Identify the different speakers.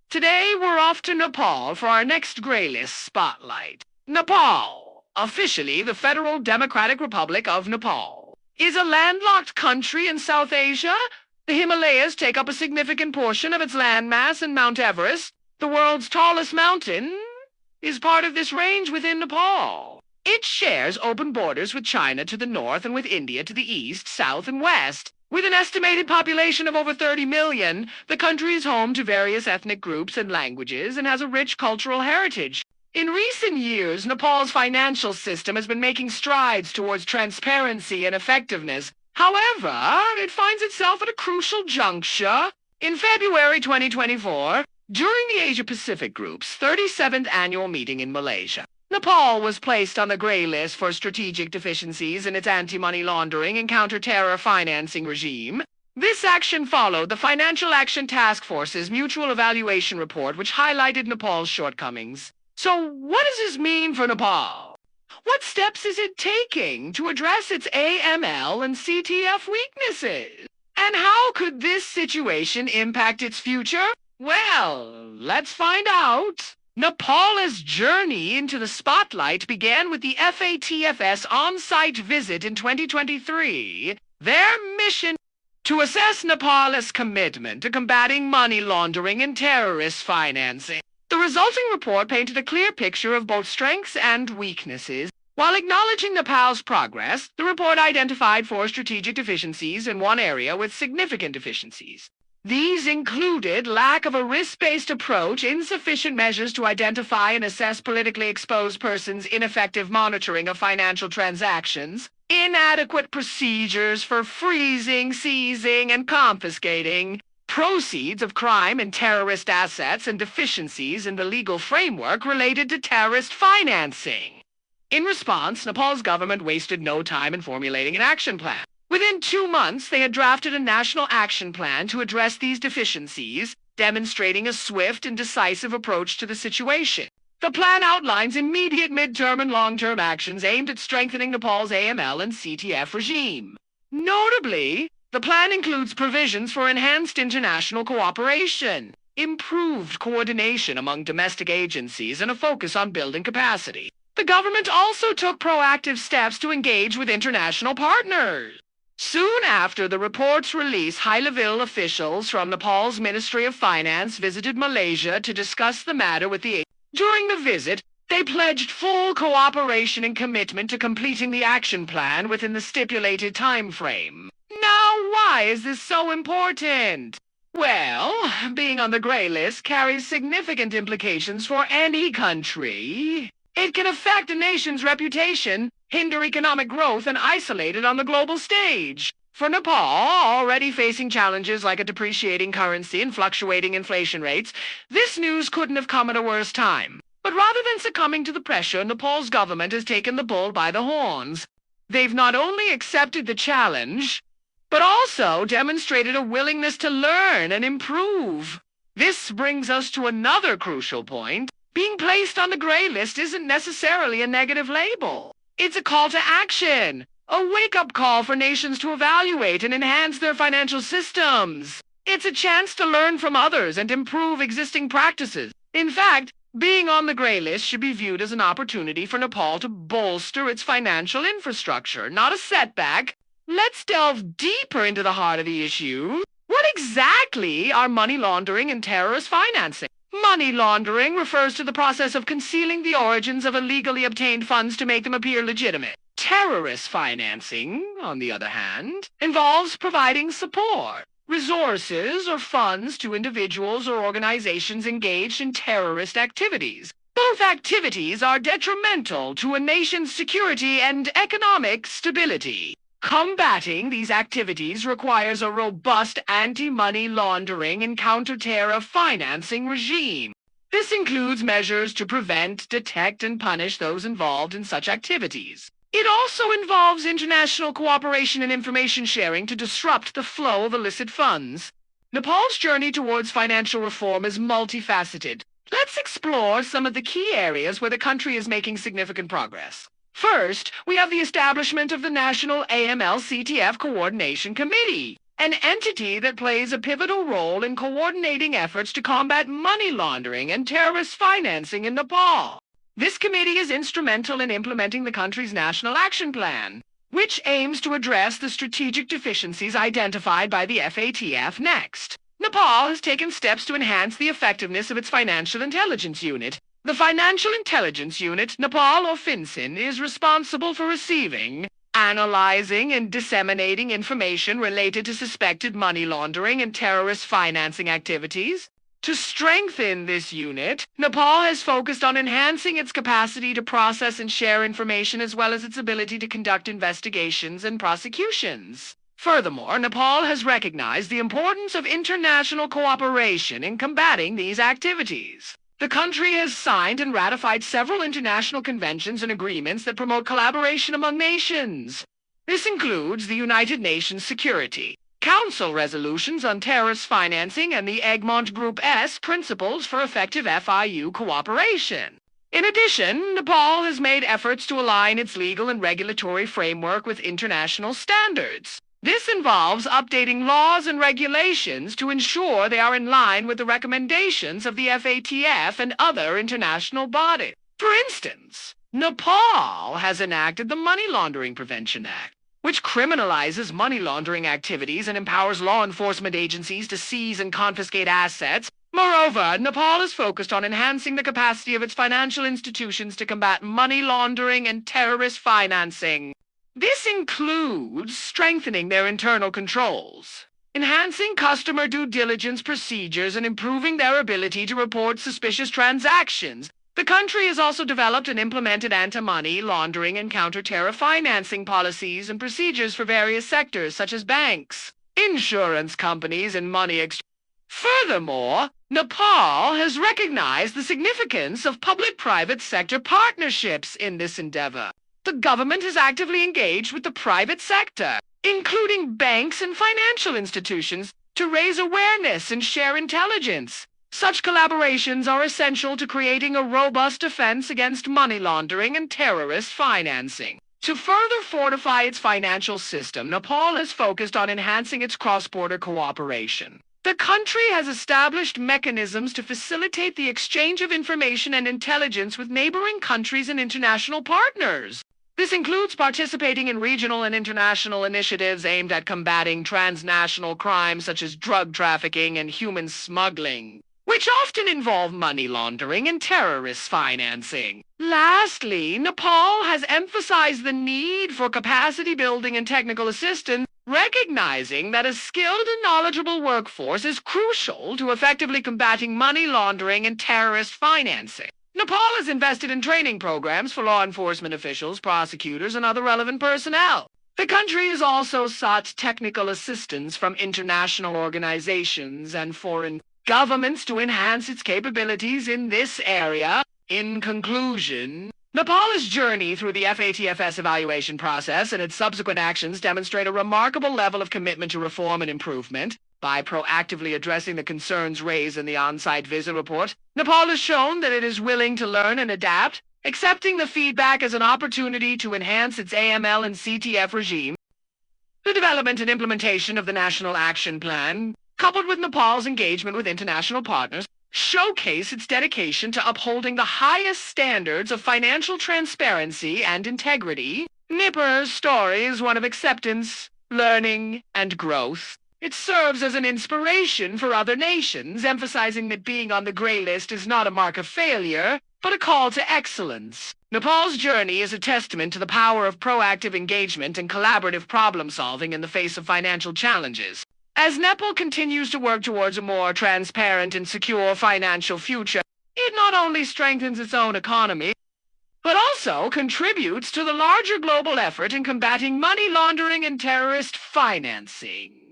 Speaker 1: Today we're off to Nepal for our next Grey List spotlight. Nepal, officially the Federal Democratic Republic of Nepal, is a landlocked country in South Asia. The Himalayas take up a significant portion of its landmass, and Mount Everest, the world's tallest mountain, is part of this range within Nepal. It shares open borders with China to the north and with India to the east, south, and west. With an estimated population of over 30 million, the country is home to various ethnic groups and languages and has a rich cultural heritage. In recent years, Nepal's financial system has been making strides towards transparency and effectiveness. However, it finds itself at a crucial juncture. In February 2024, during the Asia-Pacific Group's 37th annual meeting in Malaysia, Nepal was placed on the Grey List for strategic deficiencies in its anti-money laundering and counter-terror financing regime. This action followed the Financial Action Task Force's mutual evaluation report, which highlighted Nepal's shortcomings. So what does this mean for Nepal? What steps is it taking to address its AML and CTF weaknesses? And how could this situation impact its future? Well, let's find out. Nepal's journey into the spotlight began with the FATF's on-site visit in 2023. Their mission to assess Nepal's commitment to combating money laundering and terrorist financing. The resulting report painted a clear picture of both strengths and weaknesses. While acknowledging Nepal's progress, the report identified 4 strategic deficiencies in one area with significant deficiencies. These included lack of a risk-based approach, insufficient measures to identify and assess politically exposed persons, ineffective monitoring of financial transactions, inadequate procedures for freezing, seizing, and confiscating proceeds of crime and terrorist assets, and deficiencies in the legal framework related to terrorist financing. In response, Nepal's government wasted no time in formulating an action plan. Within 2 months, they had drafted a national action plan to address these deficiencies, demonstrating a swift and decisive approach to the situation. The plan outlines immediate midterm and long-term actions aimed at strengthening Nepal's AML and CTF regime. Notably, the plan includes provisions for enhanced international cooperation, improved coordination among domestic agencies, and a focus on building capacity. The government also took proactive steps to engage with international partners. Soon after the report's release, high-level officials from Nepal's Ministry of Finance visited Malaysia to discuss the matter with the agency. During the visit, they pledged full cooperation and commitment to completing the action plan within the stipulated time frame. Now, why is this so important? Well, being on the Grey List carries significant implications for any country. It can affect a nation's reputation, hinder economic growth, and isolate it on the global stage. For Nepal, already facing challenges like a depreciating currency and fluctuating inflation rates, this news couldn't have come at a worse time. But rather than succumbing to the pressure, Nepal's government has taken the bull by the horns. They've not only accepted the challenge, but also demonstrated a willingness to learn and improve. This brings us to another crucial point. Being placed on the Grey List isn't necessarily a negative label. It's a call to action, a wake-up call for nations to evaluate and enhance their financial systems. It's a chance to learn from others and improve existing practices. In fact, being on the Grey List should be viewed as an opportunity for Nepal to bolster its financial infrastructure, not a setback. Let's delve deeper into the heart of the issue. What exactly are money laundering and terrorist financing? Money laundering refers to the process of concealing the origins of illegally obtained funds to make them appear legitimate. Terrorist financing, on the other hand, involves providing support, resources, or funds to individuals or organizations engaged in terrorist activities. Both activities are detrimental to a nation's security and economic stability. Combating these activities requires a robust anti-money laundering and counter-terror financing regime. This includes measures to prevent, detect, and punish those involved in such activities. It also involves international cooperation and information sharing to disrupt the flow of illicit funds. Nepal's journey towards financial reform is multifaceted. Let's explore some of the key areas where the country is making significant progress. First, we have the establishment of the National AML-CTF Coordination Committee. an entity that plays a pivotal role in coordinating efforts to combat money laundering and terrorist financing in Nepal. This committee is instrumental in implementing the country's National Action Plan, which aims to address the strategic deficiencies identified by the FATF. Next, Nepal has taken steps to enhance the effectiveness of its Financial Intelligence Unit. The Financial Intelligence Unit, Nepal or FinCIN, is responsible for receiving, analyzing, and disseminating information related to suspected money laundering and terrorist financing activities. To strengthen this unit, Nepal has focused on enhancing its capacity to process and share information as well as its ability to conduct investigations and prosecutions. Furthermore, Nepal has recognized the importance of international cooperation in combating these activities. The country has signed and ratified several international conventions and agreements that promote collaboration among nations. This includes the United Nations Security Council resolutions on terrorist financing and the Egmont Group's principles for effective FIU cooperation. In addition, Nepal has made efforts to align its legal and regulatory framework with international standards. This involves updating laws and regulations to ensure they are in line with the recommendations of the FATF and other international bodies. For instance, Nepal has enacted the Money Laundering Prevention Act, which criminalizes money laundering activities and empowers law enforcement agencies to seize and confiscate assets. Moreover, Nepal is focused on enhancing the capacity of its financial institutions to combat money laundering and terrorist financing. This includes strengthening their internal controls, enhancing customer due diligence procedures, and improving their ability to report suspicious transactions. The country has also developed and implemented anti-money laundering and counter-terror financing policies and procedures for various sectors such as banks, insurance companies, and money exchange. Furthermore, Nepal has recognized the significance of public-private sector partnerships in this endeavor. The government is actively engaged with the private sector, including banks and financial institutions, to raise awareness and share intelligence. Such collaborations are essential to creating a robust defense against money laundering and terrorist financing. To further fortify its financial system, Nepal has focused on enhancing its cross-border cooperation. The country has established mechanisms to facilitate the exchange of information and intelligence with neighboring countries and international partners. This includes participating in regional and international initiatives aimed at combating transnational crimes such as drug trafficking and human smuggling, which often involve money laundering and terrorist financing. Lastly, Nepal has emphasized the need for capacity building and technical assistance, recognizing that a skilled and knowledgeable workforce is crucial to effectively combating money laundering and terrorist financing. Nepal has invested in training programs for law enforcement officials, prosecutors, and other relevant personnel. The country has also sought technical assistance from international organizations and foreign governments to enhance its capabilities in this area. In conclusion, Nepal's journey through the FATF's evaluation process and its subsequent actions demonstrate a remarkable level of commitment to reform and improvement. By proactively addressing the concerns raised in the on-site visit report, Nepal has shown that it is willing to learn and adapt, accepting the feedback as an opportunity to enhance its AML and CTF regime. The development and implementation of the National Action Plan, coupled with Nepal's engagement with international partners, showcase its dedication to upholding the highest standards of financial transparency and integrity. Nepal's story is one of acceptance, learning, and growth. It serves as an inspiration for other nations, emphasizing that being on the Grey List is not a mark of failure, but a call to excellence. Nepal's journey is a testament to the power of proactive engagement and collaborative problem-solving in the face of financial challenges. As Nepal continues to work towards a more transparent and secure financial future, it not only strengthens its own economy, but also contributes to the larger global effort in combating money laundering and terrorist financing.